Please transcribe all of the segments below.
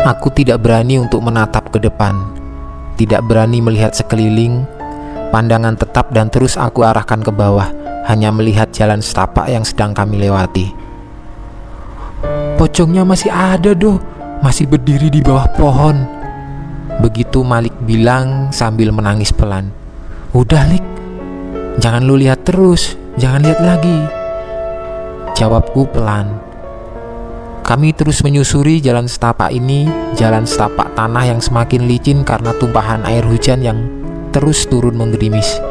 Aku tidak berani untuk menatap ke depan, tidak berani melihat sekeliling. Pandangan tetap dan terus aku arahkan ke bawah, hanya melihat jalan setapak yang sedang kami lewati. "Pocongnya masih ada doh, masih berdiri di bawah pohon," begitu Malik bilang sambil menangis pelan. "Udah Lik, jangan lu lihat terus, jangan lihat lagi," jawabku pelan. Kami terus menyusuri jalan setapak ini, jalan setapak tanah yang semakin licin karena tumpahan air hujan yang terus turun menggerimis.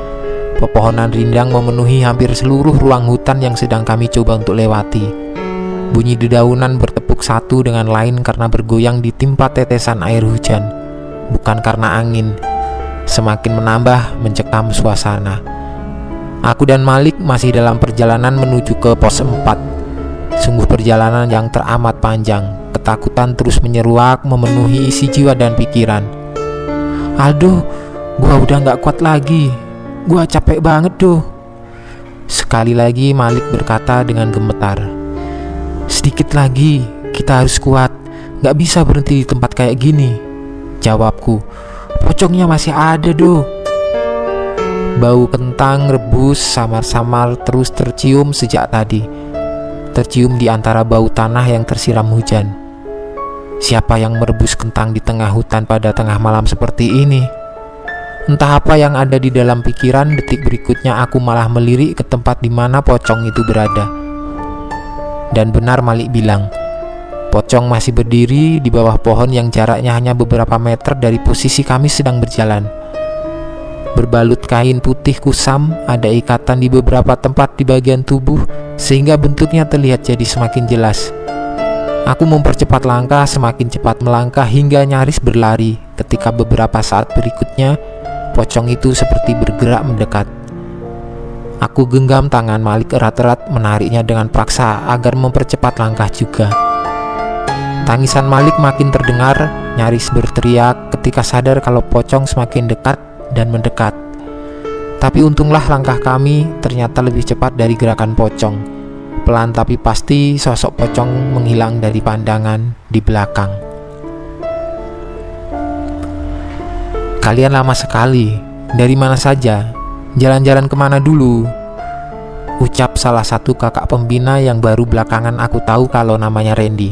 Pepohonan rindang memenuhi hampir seluruh ruang hutan yang sedang kami coba untuk lewati. Bunyi dedaunan bertepuk satu dengan lain karena bergoyang ditimpa tetesan air hujan, bukan karena angin. Semakin menambah mencekam suasana. Aku dan Malik masih dalam perjalanan menuju ke pos 4. Sungguh perjalanan yang teramat panjang. Ketakutan terus menyeruak memenuhi isi jiwa dan pikiran. "Aldo, gua udah gak kuat lagi. Gua capek banget doh." Sekali lagi Malik berkata dengan gemetar. "Sedikit lagi, kita harus kuat. Gak bisa berhenti di tempat kayak gini," jawabku. "Pocongnya masih ada doh." Bau kentang rebus samar-samar terus tercium sejak tadi. Tercium di antara bau tanah yang tersiram hujan. Siapa yang merebus kentang di tengah hutan pada tengah malam seperti ini? Entah apa yang ada di dalam pikiran. Detik berikutnya aku malah melirik ke tempat di mana pocong itu berada. Dan benar Malik bilang, pocong masih berdiri di bawah pohon yang jaraknya hanya beberapa meter dari posisi kami sedang berjalan. Berbalut kain putih kusam, ada ikatan di beberapa tempat di bagian tubuh sehingga bentuknya terlihat jadi semakin jelas. Aku mempercepat langkah, semakin cepat melangkah hingga nyaris berlari ketika beberapa saat berikutnya pocong itu seperti bergerak mendekat. Aku genggam tangan Malik erat-erat, menariknya dengan paksa agar mempercepat langkah juga. Tangisan Malik makin terdengar, nyaris berteriak ketika sadar kalau pocong semakin dekat dan mendekat. Tapi untunglah langkah kami ternyata lebih cepat dari gerakan pocong. Pelan tapi pasti sosok pocong menghilang dari pandangan di belakang. "Kalian lama sekali. Dari mana saja? Jalan-jalan kemana dulu?" ucap salah satu kakak pembina yang baru belakangan aku tahu kalau namanya Randy.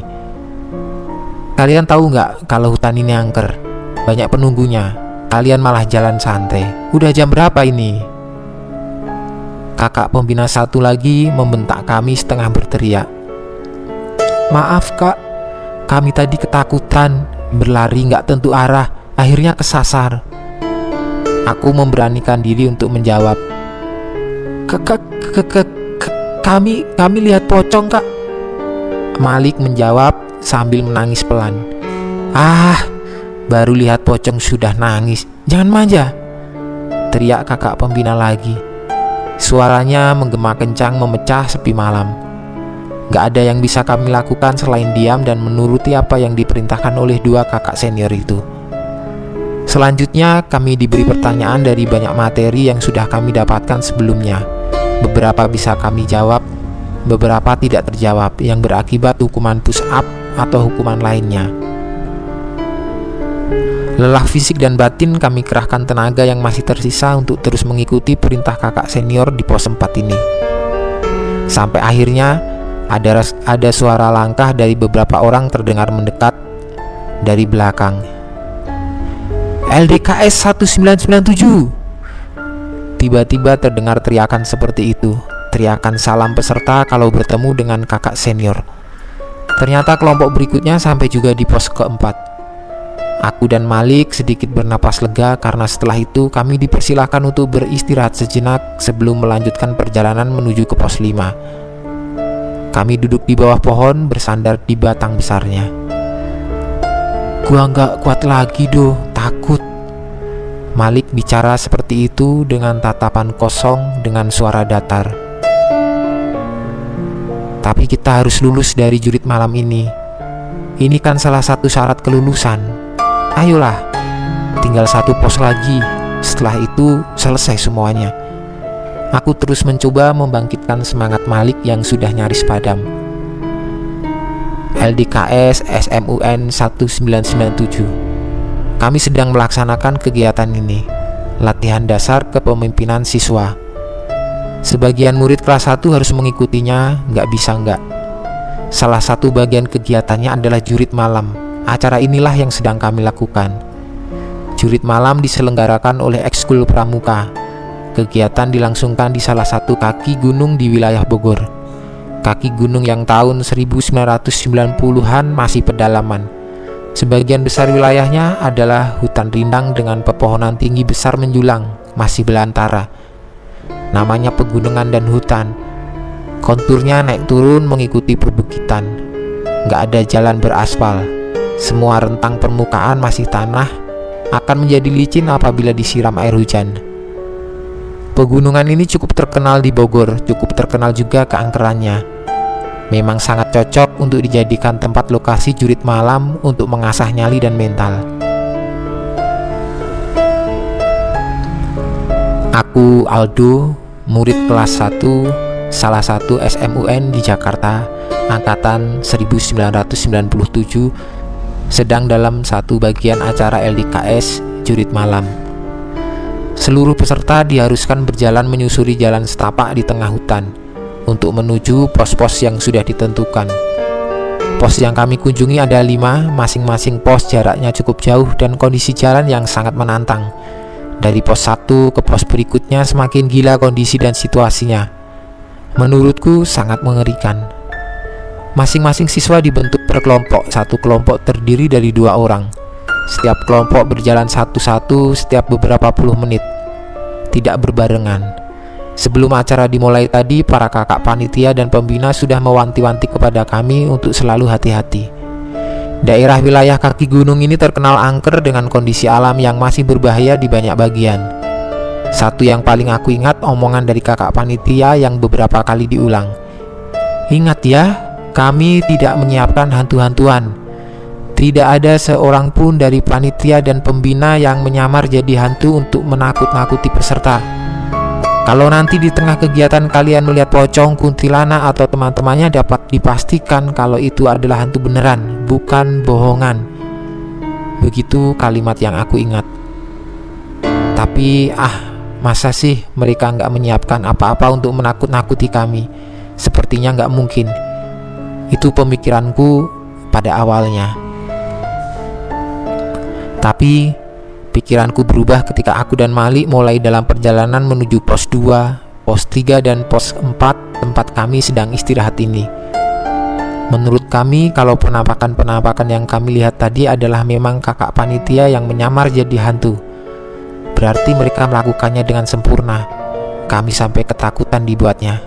"Kalian tahu nggak kalau hutan ini angker? Banyak penunggunya. Kalian malah jalan santai. Udah jam berapa ini?" Kakak pembina satu lagi membentak kami setengah berteriak. "Maaf kak, kami tadi ketakutan, berlari nggak tentu arah, akhirnya kesasar." Aku memberanikan diri untuk menjawab. Kami lihat pocong kak," Malik menjawab sambil menangis pelan. "Ah, baru lihat pocong sudah nangis, jangan manja," teriak kakak pembina lagi. Suaranya menggema kencang memecah sepi malam. Gak ada yang bisa kami lakukan selain diam dan menuruti apa yang diperintahkan oleh dua kakak senior itu. Selanjutnya kami diberi pertanyaan dari banyak materi yang sudah kami dapatkan sebelumnya. Beberapa bisa kami jawab, beberapa tidak terjawab, yang berakibat hukuman push up atau hukuman lainnya. Lelah fisik dan batin, kami kerahkan tenaga yang masih tersisa untuk terus mengikuti perintah kakak senior di pos 4 ini. Sampai akhirnya ada suara langkah dari beberapa orang terdengar mendekat dari belakang. "LDKS 1997." Tiba-tiba terdengar teriakan seperti itu, teriakan salam peserta kalau bertemu dengan kakak senior. Ternyata kelompok berikutnya sampai juga di pos keempat. Aku dan Malik sedikit bernapas lega karena setelah itu kami dipersilahkan untuk beristirahat sejenak sebelum melanjutkan perjalanan menuju ke pos 5. Kami duduk di bawah pohon bersandar di batang besarnya. "Gua nggak kuat lagi doh, takut." Malik bicara seperti itu dengan tatapan kosong dengan suara datar. "Tapi kita harus lulus dari jurit malam ini. Ini kan salah satu syarat kelulusan. Ayolah, tinggal satu pos lagi. Setelah itu selesai semuanya." Aku terus mencoba membangkitkan semangat Malik yang sudah nyaris padam. LDKS SMUN 1997. Kami sedang melaksanakan kegiatan ini, latihan dasar kepemimpinan siswa. Sebagian murid kelas 1 harus mengikutinya, nggak bisa nggak. Salah satu bagian kegiatannya adalah jurit malam. Acara inilah yang sedang kami lakukan. Jurit malam diselenggarakan oleh Ekskul Pramuka. Kegiatan dilangsungkan di salah satu kaki gunung di wilayah Bogor. Kaki gunung yang tahun 1990-an masih pedalaman. Sebagian besar wilayahnya adalah hutan rindang dengan pepohonan tinggi besar menjulang, masih belantara. Namanya pegunungan dan hutan. Konturnya naik turun mengikuti perbukitan. Nggak ada jalan beraspal. Semua rentang permukaan masih tanah, akan menjadi licin apabila disiram air hujan. Pegunungan ini cukup terkenal di Bogor, cukup terkenal juga keangkerannya. Memang sangat cocok untuk dijadikan tempat lokasi jurit malam untuk mengasah nyali dan mental. Aku Aldo, murid kelas 1 salah satu SMUN di Jakarta, angkatan 1997, sedang dalam satu bagian acara LDKS jurit malam. Seluruh peserta diharuskan berjalan menyusuri jalan setapak di tengah hutan untuk menuju pos-pos yang sudah ditentukan. Pos yang kami kunjungi ada 5, masing-masing pos jaraknya cukup jauh dan kondisi jalan yang sangat menantang. Dari pos 1 ke pos berikutnya semakin gila kondisi dan situasinya. Menurutku sangat mengerikan. Masing-masing siswa dibentuk per kelompok. Satu kelompok terdiri dari 2 orang. Setiap kelompok berjalan satu-satu setiap beberapa puluh menit, tidak berbarengan. Sebelum acara dimulai tadi, para kakak panitia dan pembina sudah mewanti-wanti kepada kami untuk selalu hati-hati. Daerah wilayah kaki gunung ini terkenal angker dengan kondisi alam yang masih berbahaya di banyak bagian. Satu yang paling aku ingat omongan dari kakak panitia yang beberapa kali diulang. Ingat ya, kami tidak menyiapkan hantu-hantuan. Tidak ada seorang pun dari panitia dan pembina yang menyamar jadi hantu untuk menakut-nakuti peserta. Kalau nanti di tengah kegiatan kalian melihat pocong, kuntilanak, atau teman-temannya, dapat dipastikan kalau itu adalah hantu beneran, bukan bohongan. Begitu kalimat yang aku ingat. Tapi masa sih mereka nggak menyiapkan apa-apa untuk menakut-nakuti kami? Sepertinya nggak mungkin. Itu pemikiranku pada awalnya. Tapi pikiranku berubah ketika aku dan Malik mulai dalam perjalanan menuju pos 2, pos 3, dan pos 4 tempat kami sedang istirahat ini. Menurut kami, kalau penampakan-penampakan yang kami lihat tadi adalah memang kakak panitia yang menyamar jadi hantu. Berarti mereka melakukannya dengan sempurna. Kami sampai ketakutan dibuatnya.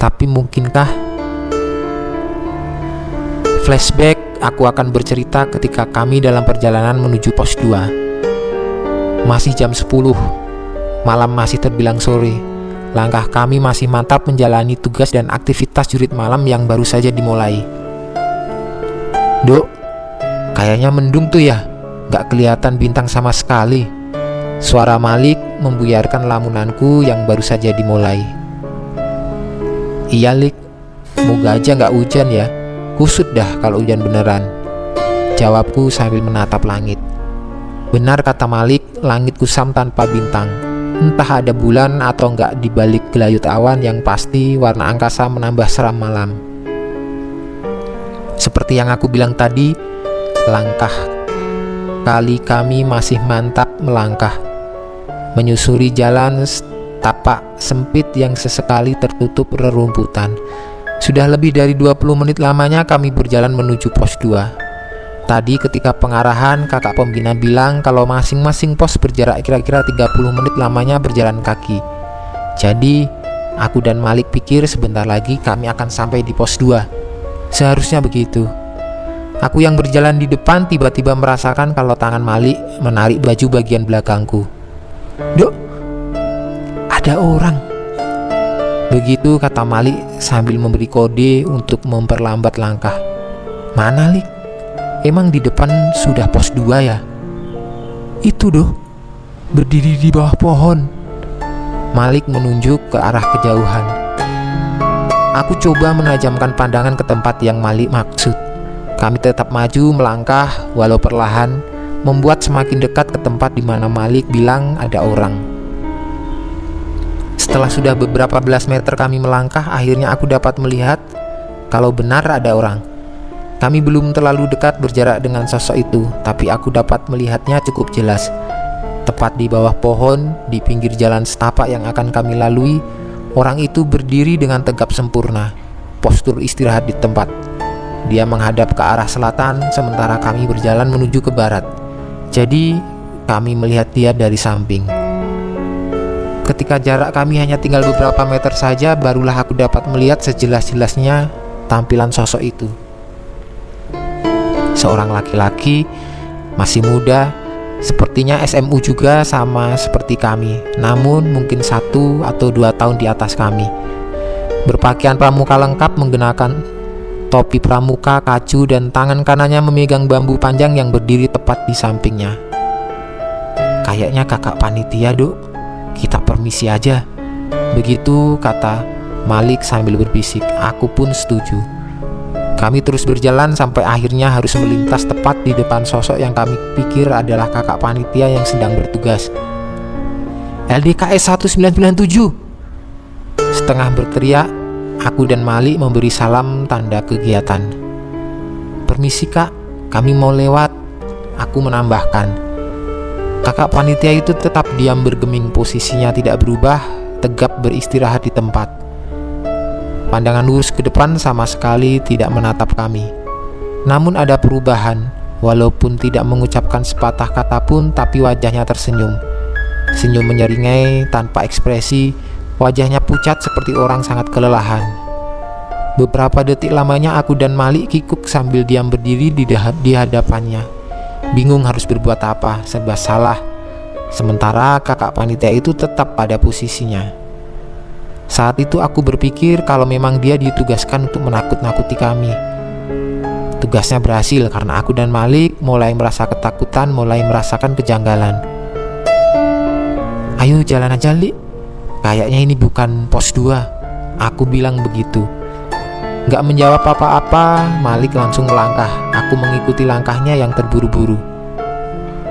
Tapi mungkinkah? Flashback, aku akan bercerita ketika kami dalam perjalanan menuju pos 2. Masih jam 10, malam masih terbilang sore. Langkah kami masih mantap menjalani tugas dan aktivitas jurit malam yang baru saja dimulai. Dok, kayaknya mendung tuh ya, gak kelihatan bintang sama sekali. Suara Malik membuyarkan lamunanku yang baru saja dimulai. Iya Lik, semoga aja gak hujan ya. Kusut dah kalau hujan beneran, jawabku sambil menatap langit. Benar kata Malik, langit kusam tanpa bintang. Entah ada bulan atau enggak di balik gelayut awan, yang pasti warna angkasa menambah seram malam. Seperti yang aku bilang tadi, langkah kali kami masih mantap melangkah, menyusuri jalan tapak sempit yang sesekali tertutup rerumputan. Sudah lebih dari 20 menit lamanya kami berjalan menuju pos 2. Tadi ketika pengarahan, kakak pembina bilang kalau masing-masing pos berjarak kira-kira 30 menit lamanya berjalan kaki. Jadi, aku dan Malik pikir sebentar lagi kami akan sampai di pos 2. Seharusnya begitu. Aku yang berjalan di depan tiba-tiba merasakan kalau tangan Malik menarik baju bagian belakangku. Dok, ada orang. Begitu kata Malik sambil memberi kode untuk memperlambat langkah. Mana Lik? Emang di depan sudah pos 2 ya? Itu doh, berdiri di bawah pohon. Malik menunjuk ke arah kejauhan. Aku coba menajamkan pandangan ke tempat yang Malik maksud. Kami tetap maju melangkah walau perlahan, membuat semakin dekat ke tempat di mana Malik bilang ada orang. Setelah sudah beberapa belas meter kami melangkah, akhirnya aku dapat melihat kalau benar ada orang. Kami belum terlalu dekat berjarak dengan sosok itu, tapi aku dapat melihatnya cukup jelas. Tepat di bawah pohon, di pinggir jalan setapak yang akan kami lalui, orang itu berdiri dengan tegap sempurna, postur istirahat di tempat. Dia menghadap ke arah selatan, sementara kami berjalan menuju ke barat. Jadi, kami melihat dia dari samping. Ketika jarak kami hanya tinggal beberapa meter saja, barulah aku dapat melihat sejelas-jelasnya tampilan sosok itu. Seorang laki-laki, masih muda, sepertinya SMU juga sama seperti kami, namun mungkin 1 atau 2 tahun di atas kami. Berpakaian pramuka lengkap, menggunakan topi pramuka, kacu, dan tangan kanannya memegang bambu panjang yang berdiri tepat di sampingnya. Kayaknya kakak panitia, Dok. Kita permisi aja. Begitu kata Malik sambil berbisik. Aku pun setuju. Kami terus berjalan sampai akhirnya harus melintas tepat di depan sosok yang kami pikir adalah kakak panitia yang sedang bertugas. LDKS 1997. Setengah berteriak, aku dan Malik memberi salam tanda kegiatan. Permisi kak, kami mau lewat. Aku menambahkan. Kakak panitia itu tetap diam bergeming, posisinya tidak berubah, tegap beristirahat di tempat. Pandangan lurus ke depan sama sekali tidak menatap kami. Namun ada perubahan, walaupun tidak mengucapkan sepatah kata pun, tapi wajahnya tersenyum. Senyum menyeringai tanpa ekspresi, wajahnya pucat seperti orang sangat kelelahan. Beberapa detik lamanya aku dan Malik kikuk sambil diam berdiri di hadapannya. Bingung harus berbuat apa, serba salah. Sementara kakak panitia itu tetap pada posisinya. Saat itu aku berpikir kalau memang dia ditugaskan untuk menakut-nakuti kami. Tugasnya berhasil karena aku dan Malik mulai merasa ketakutan, mulai merasakan kejanggalan. Ayo jalan aja, Lik. Kayaknya ini bukan pos 2. Aku bilang begitu. Gak menjawab apa-apa, Malik langsung melangkah. Aku mengikuti langkahnya yang terburu-buru.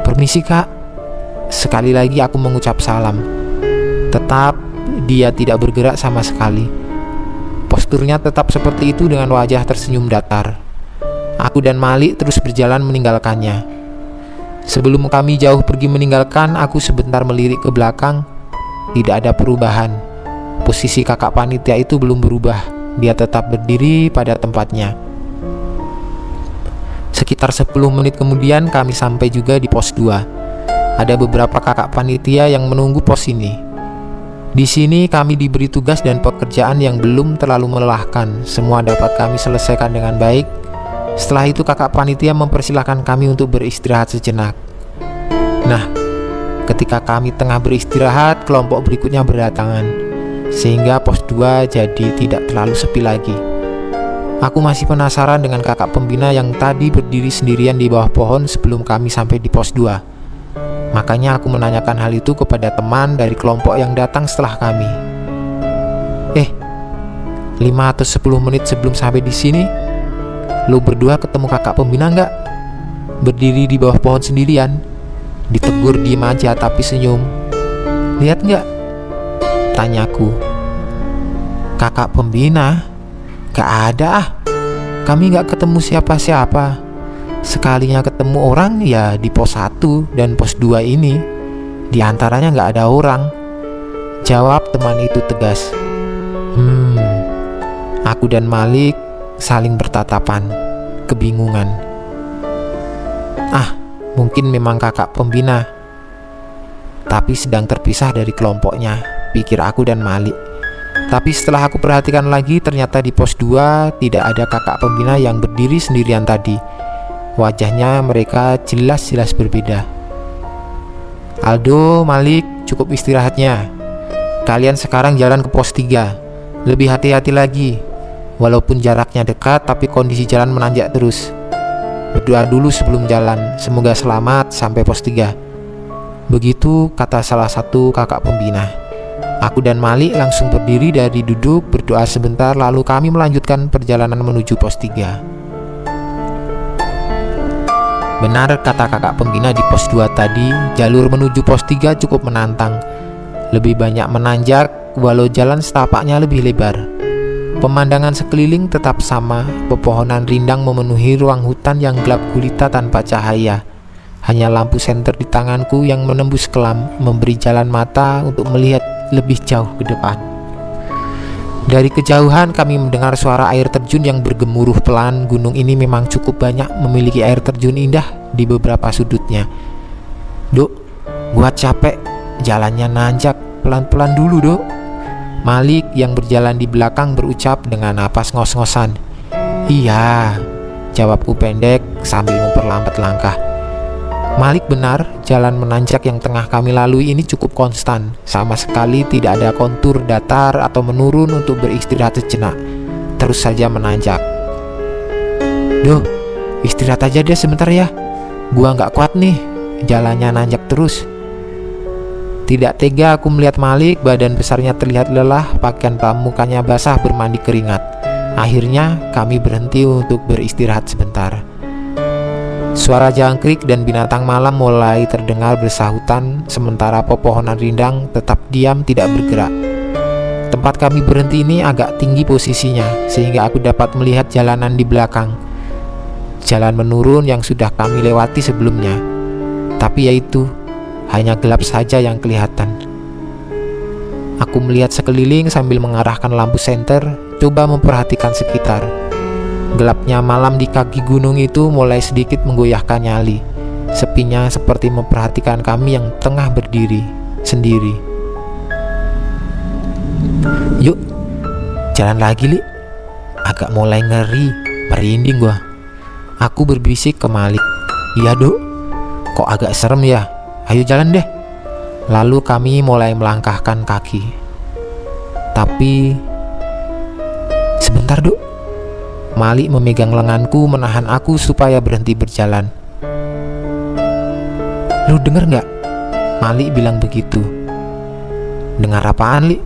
Permisi kak. Sekali lagi aku mengucap salam. Tetap dia tidak bergerak sama sekali. Posturnya tetap seperti itu dengan wajah tersenyum datar. Aku dan Malik terus berjalan meninggalkannya. Sebelum kami jauh pergi meninggalkan, aku sebentar melirik ke belakang. Tidak ada perubahan. Posisi kakak panitia itu belum berubah. Dia tetap berdiri pada tempatnya. Sekitar 10 menit kemudian kami sampai juga di pos 2. Ada beberapa kakak panitia yang menunggu pos ini. Di sini kami diberi tugas dan pekerjaan yang belum terlalu melelahkan. Semua dapat kami selesaikan dengan baik. Setelah itu kakak panitia mempersilahkan kami untuk beristirahat sejenak. Nah, ketika kami tengah beristirahat, kelompok berikutnya berdatangan, sehingga pos 2 jadi tidak terlalu sepi lagi. Aku masih penasaran dengan kakak pembina yang tadi berdiri sendirian di bawah pohon sebelum kami sampai di pos 2. Makanya aku menanyakan hal itu kepada teman dari kelompok yang datang setelah kami. 5 atau 10 menit sebelum sampai di sini, lo berdua ketemu kakak pembina nggak? Berdiri di bawah pohon sendirian. Ditegur diem aja tapi senyum. Lihat nggak? Tanyaku. Kakak pembina? Gak ada ah. Kami gak ketemu siapa-siapa. Sekalinya ketemu orang ya di pos 1 dan pos 2 ini. Di antaranya gak ada orang. Jawab teman itu tegas. Aku dan Malik saling bertatapan, kebingungan. Mungkin memang kakak pembina, tapi sedang terpisah dari kelompoknya, pikir aku dan Malik. Tapi setelah aku perhatikan lagi, ternyata di pos 2 tidak ada kakak pembina yang berdiri sendirian tadi. Wajahnya mereka jelas-jelas berbeda. Aldo, Malik, cukup istirahatnya. Kalian sekarang jalan ke pos 3. Lebih hati-hati lagi. Walaupun jaraknya dekat, tapi kondisi jalan menanjak terus. Berdoa dulu sebelum jalan, semoga selamat sampai pos 3. Begitu kata salah satu kakak pembina. Aku dan Malik langsung berdiri dari duduk, berdoa sebentar, lalu kami melanjutkan perjalanan menuju pos 3. Benar kata kakak pembina di pos 2 tadi, jalur menuju pos 3 cukup menantang. Lebih banyak menanjak, walau jalan setapaknya lebih lebar. Pemandangan sekeliling tetap sama, pepohonan rindang memenuhi ruang hutan yang gelap gulita tanpa cahaya. Hanya lampu senter di tanganku yang menembus kelam, memberi jalan mata untuk melihat lebih jauh ke depan. Dari kejauhan kami mendengar suara air terjun yang bergemuruh pelan. Gunung ini memang cukup banyak memiliki air terjun indah di beberapa sudutnya. Dok, gua capek, jalannya nanjak, pelan-pelan dulu dok. Malik yang berjalan di belakang berucap dengan napas ngos-ngosan. Iya, jawabku pendek sambil memperlambat langkah. Malik benar, jalan menanjak yang tengah kami lalui ini cukup konstan. Sama sekali tidak ada kontur datar atau menurun untuk beristirahat sejenak. Terus saja menanjak. Duh, istirahat aja deh sebentar ya. Gua nggak kuat nih, jalannya nanjak terus. Tidak tega aku melihat Malik, badan besarnya terlihat lelah, pakaian pramukanya basah bermandi keringat. Akhirnya kami berhenti untuk beristirahat sebentar. Suara jangkrik dan binatang malam mulai terdengar bersahutan, sementara pepohonan rindang tetap diam tidak bergerak. Tempat kami berhenti ini agak tinggi posisinya, sehingga aku dapat melihat jalanan di belakang. Jalan menurun yang sudah kami lewati sebelumnya. Tapi yaitu, hanya gelap saja yang kelihatan. Aku melihat sekeliling sambil mengarahkan lampu senter, coba memperhatikan sekitar. Gelapnya malam di kaki gunung itu mulai sedikit menggoyahkan nyali. Sepinya seperti memperhatikan kami yang tengah berdiri sendiri. Yuk, jalan lagi Li. Agak mulai ngeri, merinding gua. Aku berbisik ke Malik. Iya dok, kok agak serem ya? Ayo jalan deh. Lalu kami mulai melangkahkan kaki. Tapi sebentar dok. Malik memegang lenganku, menahan aku supaya berhenti berjalan. Lu denger gak? Malik bilang begitu. Dengar apaan Li?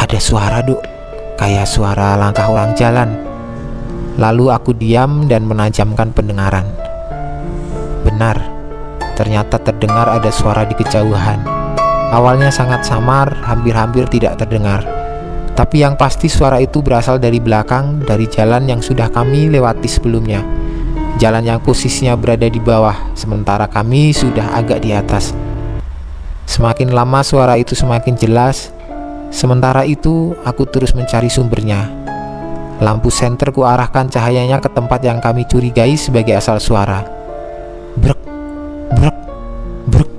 Ada suara dok, kayak suara langkah orang jalan. Lalu aku diam dan menajamkan pendengaran. Benar, ternyata terdengar ada suara di kejauhan. Awalnya sangat samar, hampir-hampir tidak terdengar. Tapi yang pasti suara itu berasal dari belakang, dari jalan yang sudah kami lewati sebelumnya. Jalan yang posisinya berada di bawah, sementara kami sudah agak di atas. Semakin lama suara itu semakin jelas. Sementara itu aku terus mencari sumbernya. Lampu senter ku arahkan cahayanya ke tempat yang kami curigai sebagai asal suara. Brek, brek, brek,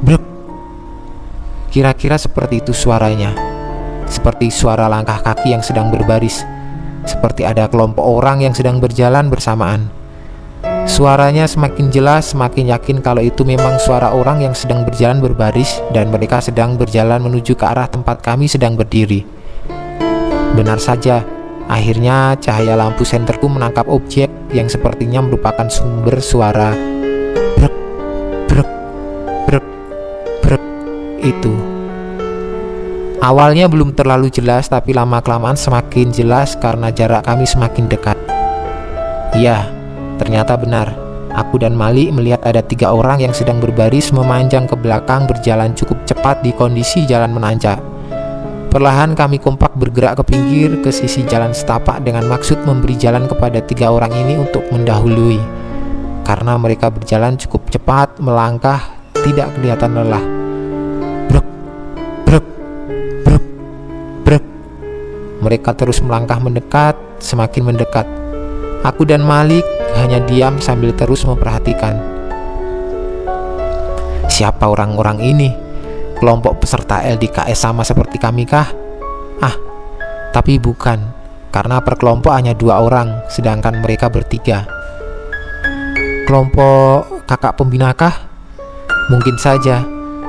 brek. Kira-kira seperti itu suaranya. Seperti suara langkah kaki yang sedang berbaris, seperti ada kelompok orang yang sedang berjalan bersamaan. Suaranya semakin jelas, semakin yakin kalau itu memang suara orang yang sedang berjalan berbaris dan mereka sedang berjalan menuju ke arah tempat kami sedang berdiri. Benar saja, akhirnya cahaya lampu senterku menangkap objek yang sepertinya merupakan sumber suara brek, brek, brek, brek itu. Awalnya belum terlalu jelas, tapi lama-kelamaan semakin jelas karena jarak kami semakin dekat. Ya, ternyata benar. Aku dan Malik melihat ada 3 orang yang sedang berbaris memanjang ke belakang berjalan cukup cepat di kondisi jalan menanjak. Perlahan kami kompak bergerak ke pinggir ke sisi jalan setapak dengan maksud memberi jalan kepada 3 orang ini untuk mendahului. Karena mereka berjalan cukup cepat, melangkah, tidak kelihatan lelah. Brek, brek, brek, brek. Mereka terus melangkah mendekat, semakin mendekat. Aku dan Malik hanya diam sambil terus memperhatikan. Siapa orang-orang ini? Kelompok peserta LDKS sama seperti kami kah? Ah, tapi bukan, karena per kelompok hanya 2 orang, sedangkan mereka bertiga. Kelompok kakak pembina kah? Mungkin saja,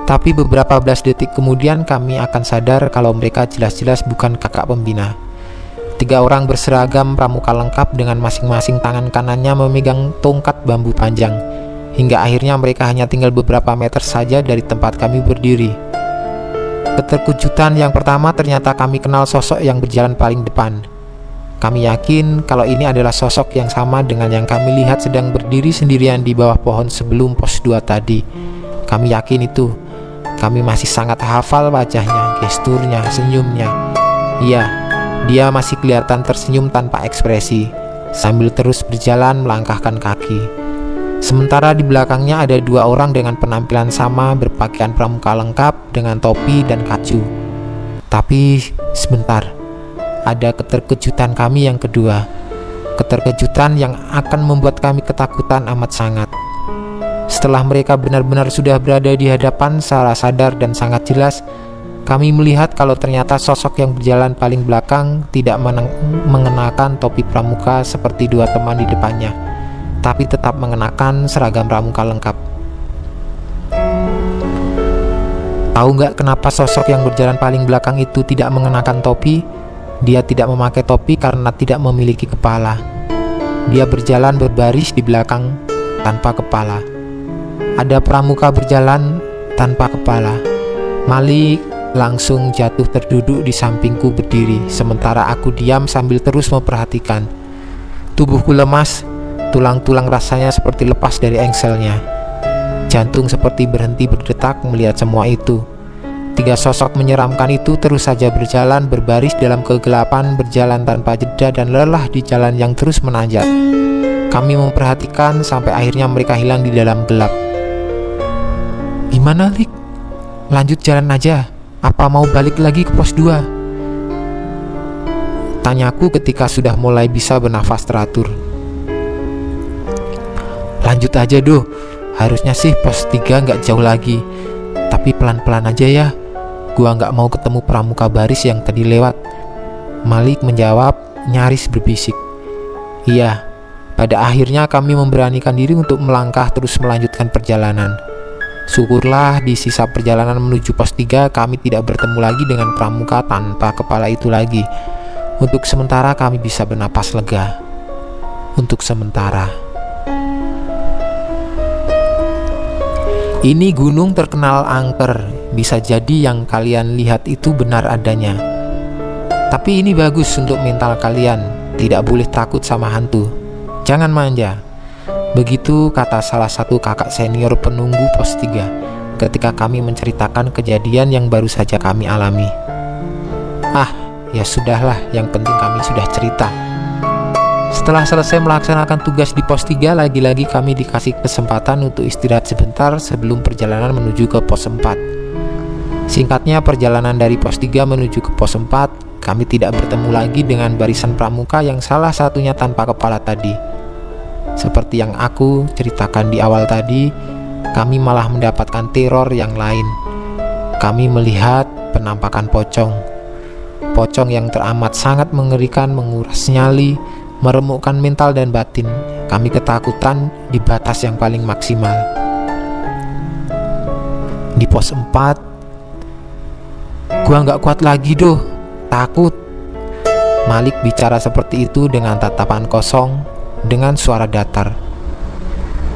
tapi beberapa belas detik kemudian kami akan sadar kalau mereka jelas-jelas bukan kakak pembina. 3 orang berseragam pramuka lengkap dengan masing-masing tangan kanannya memegang tongkat bambu panjang. Hingga akhirnya mereka hanya tinggal beberapa meter saja dari tempat kami berdiri. Keterkejutan yang pertama, ternyata kami kenal sosok yang berjalan paling depan. Kami yakin kalau ini adalah sosok yang sama dengan yang kami lihat sedang berdiri sendirian di bawah pohon sebelum pos 2 tadi. Kami yakin itu. Kami masih sangat hafal wajahnya, gesturnya, senyumnya. Iya, dia masih kelihatan tersenyum tanpa ekspresi, sambil terus berjalan melangkahkan kaki. Sementara di belakangnya ada 2 orang dengan penampilan sama, berpakaian pramuka lengkap dengan topi dan kacu. Tapi sebentar, ada keterkejutan kami yang kedua. Keterkejutan yang akan membuat kami ketakutan amat sangat. Setelah mereka benar-benar sudah berada di hadapan secara sadar dan sangat jelas, kami melihat kalau ternyata sosok yang berjalan paling belakang tidak mengenakan topi pramuka seperti 2 teman di depannya, tapi tetap mengenakan seragam pramuka lengkap. Tahu nggak kenapa sosok yang berjalan paling belakang itu tidak mengenakan topi? Dia tidak memakai topi karena tidak memiliki kepala. Dia berjalan berbaris di belakang tanpa kepala. Ada pramuka berjalan tanpa kepala. Malik langsung jatuh terduduk di sampingku berdiri, sementara aku diam sambil terus memperhatikan. Tubuhku lemas, tulang-tulang rasanya seperti lepas dari engselnya. Jantung seperti berhenti berdetak melihat semua itu. 3 sosok menyeramkan itu terus saja berjalan berbaris dalam kegelapan, berjalan tanpa jeda dan lelah di jalan yang terus menanjak. Kami memperhatikan sampai akhirnya mereka hilang di dalam gelap. Gimana, Lik? Lanjut jalan aja? Apa mau balik lagi ke pos 2? Tanyaku ketika sudah mulai bisa bernafas teratur. Lanjut aja doh, harusnya sih pos 3 nggak jauh lagi. Tapi pelan-pelan aja ya, gua nggak mau ketemu pramuka baris yang tadi lewat. Malik menjawab nyaris berbisik. Iya, pada akhirnya kami memberanikan diri untuk melangkah terus melanjutkan perjalanan. Syukurlah di sisa perjalanan menuju pos 3 kami tidak bertemu lagi dengan pramuka tanpa kepala itu lagi. Untuk sementara kami bisa bernapas lega. Untuk sementara. Ini gunung terkenal angker. Bisa jadi yang kalian lihat itu benar adanya. Tapi ini bagus untuk mental kalian. Tidak boleh takut sama hantu. Jangan manja. Begitu kata salah satu kakak senior penunggu pos 3 ketika kami menceritakan kejadian yang baru saja kami alami. Ah, ya sudahlah, yang penting kami sudah cerita. Setelah selesai melaksanakan tugas di pos 3, lagi-lagi kami dikasih kesempatan untuk istirahat sebentar sebelum perjalanan menuju ke pos 4. Singkatnya, perjalanan dari pos 3 menuju ke pos 4, kami tidak bertemu lagi dengan barisan pramuka yang salah satunya tanpa kepala tadi. Seperti yang aku ceritakan di awal tadi, kami malah mendapatkan teror yang lain. Kami melihat penampakan pocong. Pocong yang teramat sangat mengerikan, menguras nyali, meremukkan mental dan batin. Kami ketakutan di batas yang paling maksimal. Di pos 4, gua nggak kuat lagi doh, takut. Malik bicara seperti itu dengan tatapan kosong, dengan suara datar.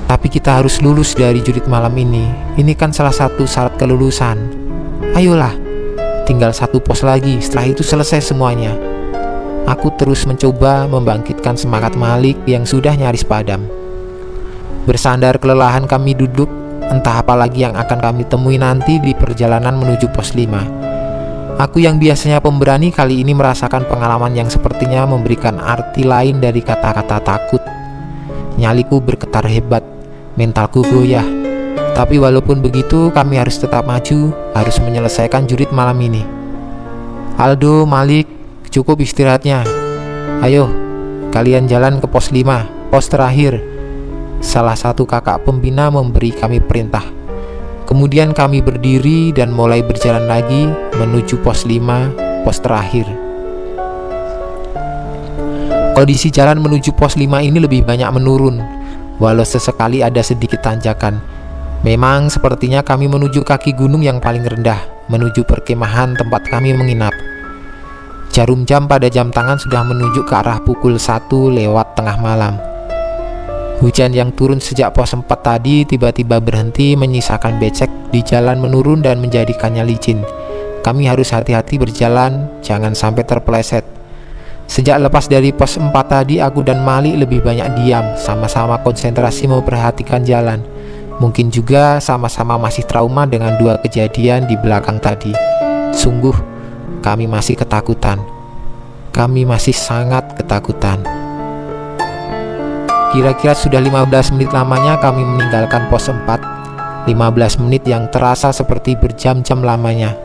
Tapi kita harus lulus dari jurit malam ini. Ini kan salah satu syarat kelulusan. Ayolah, tinggal 1 pos lagi, setelah itu selesai semuanya. Aku terus mencoba membangkitkan semangat Malik yang sudah nyaris padam. Bersandar kelelahan kami duduk, entah apa lagi yang akan kami temui nanti di perjalanan menuju pos 5. Aku yang biasanya pemberani kali ini merasakan pengalaman yang sepertinya memberikan arti lain dari kata-kata takut. Nyaliku bergetar hebat, mentalku goyah. Tapi walaupun begitu, kami harus tetap maju, harus menyelesaikan jurit malam ini. Aldo, Malik, cukup istirahatnya. Ayo, kalian jalan ke pos 5, pos terakhir. Salah satu kakak pembina memberi kami perintah. Kemudian kami berdiri dan mulai berjalan lagi menuju pos 5, pos terakhir. Kondisi jalan menuju pos 5 ini lebih banyak menurun, walau sesekali ada sedikit tanjakan. Memang sepertinya kami menuju kaki gunung yang paling rendah, menuju perkemahan tempat kami menginap. Jarum jam pada jam tangan sudah menunjuk ke arah pukul 1 lewat tengah malam. Hujan yang turun sejak pos 4 tadi tiba-tiba berhenti, menyisakan becek di jalan menurun dan menjadikannya licin. Kami harus hati-hati berjalan, jangan sampai terpeleset. Sejak lepas dari pos 4 tadi, aku dan Malik lebih banyak diam, sama-sama konsentrasi memperhatikan jalan. Mungkin juga sama-sama masih trauma dengan 2 kejadian di belakang tadi. Sungguh, kami masih ketakutan. Kami masih sangat ketakutan. Kira-kira sudah 15 menit lamanya kami meninggalkan pos 4. 15 menit yang terasa seperti berjam-jam lamanya.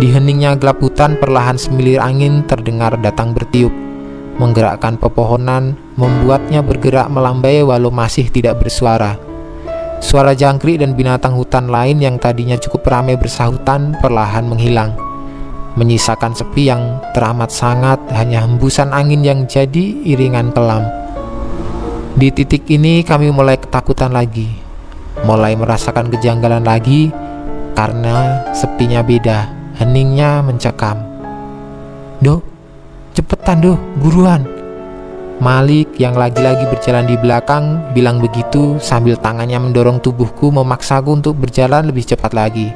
Di heningnya gelap hutan, perlahan semilir angin terdengar datang bertiup, menggerakkan pepohonan, membuatnya bergerak melambai walau masih tidak bersuara. Suara jangkrik dan binatang hutan lain yang tadinya cukup ramai bersahutan perlahan menghilang, menyisakan sepi yang teramat sangat, hanya hembusan angin yang jadi iringan kelam. Di titik ini kami mulai ketakutan lagi, mulai merasakan kejanggalan lagi, karena sepinya beda. Heningnya mencekam. "Do, cepetan do, buruan." Malik yang lagi-lagi berjalan di belakang bilang begitu sambil tangannya mendorong tubuhku memaksaku untuk berjalan lebih cepat lagi.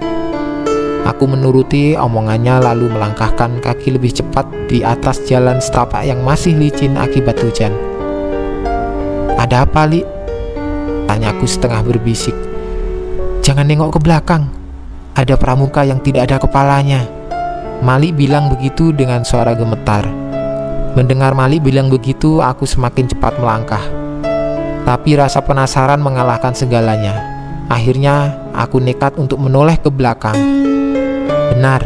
Aku menuruti omongannya lalu melangkahkan kaki lebih cepat di atas jalan setapak yang masih licin akibat hujan. "Ada apa, Li?" tanyaku setengah berbisik. "Jangan nengok ke belakang. Ada pramuka yang tidak ada kepalanya." Malik bilang begitu dengan suara gemetar. Mendengar Malik bilang begitu, aku semakin cepat melangkah. Tapi rasa penasaran mengalahkan segalanya. Akhirnya, aku nekat untuk menoleh ke belakang. Benar,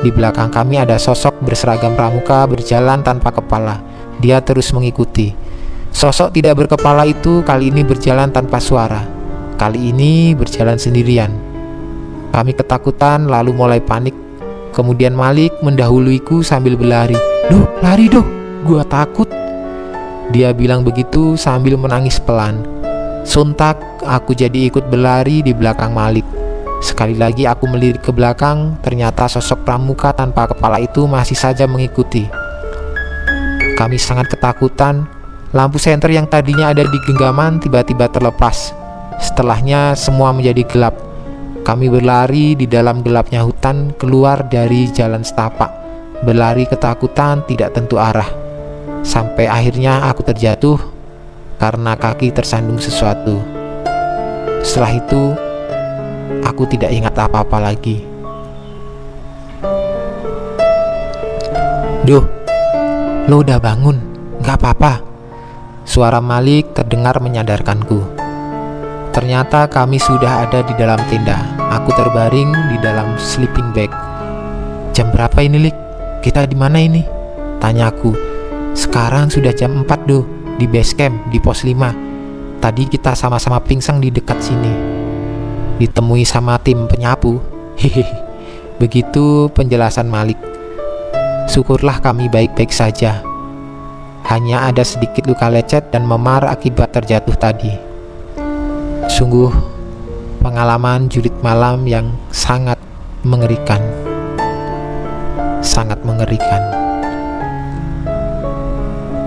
di belakang kami ada sosok berseragam pramuka berjalan tanpa kepala. Dia terus mengikuti. Sosok tidak berkepala itu kali ini berjalan tanpa suara. Kali ini berjalan sendirian. Kami ketakutan lalu mulai panik. Kemudian Malik mendahuluiku sambil berlari. "Duh, lari doh, gua takut." Dia bilang begitu sambil menangis pelan. Sontak aku jadi ikut berlari di belakang Malik. Sekali lagi aku melirik ke belakang, ternyata sosok pramuka tanpa kepala itu masih saja mengikuti. Kami sangat ketakutan. Lampu senter yang tadinya ada di genggaman tiba-tiba terlepas. Setelahnya semua menjadi gelap. Kami berlari di dalam gelapnya hutan keluar dari jalan setapak, berlari ketakutan tidak tentu arah. Sampai akhirnya aku terjatuh karena kaki tersandung sesuatu. Setelah itu, aku tidak ingat apa-apa lagi. "Duh, lo udah bangun? Gak apa-apa." Suara Malik terdengar menyadarkanku. Ternyata kami sudah ada di dalam tenda. Aku terbaring di dalam sleeping bag. "Jam berapa ini, Lik? Kita di mana ini?" tanyaku. "Sekarang sudah jam 4 do, di base camp di pos 5. Tadi kita sama-sama pingsan di dekat sini. Ditemui sama tim penyapu." Hehehe. Begitu penjelasan Malik. Syukurlah kami baik-baik saja. Hanya ada sedikit luka lecet dan memar akibat terjatuh tadi. Sungguh pengalaman jurit malam yang sangat mengerikan. Sangat mengerikan.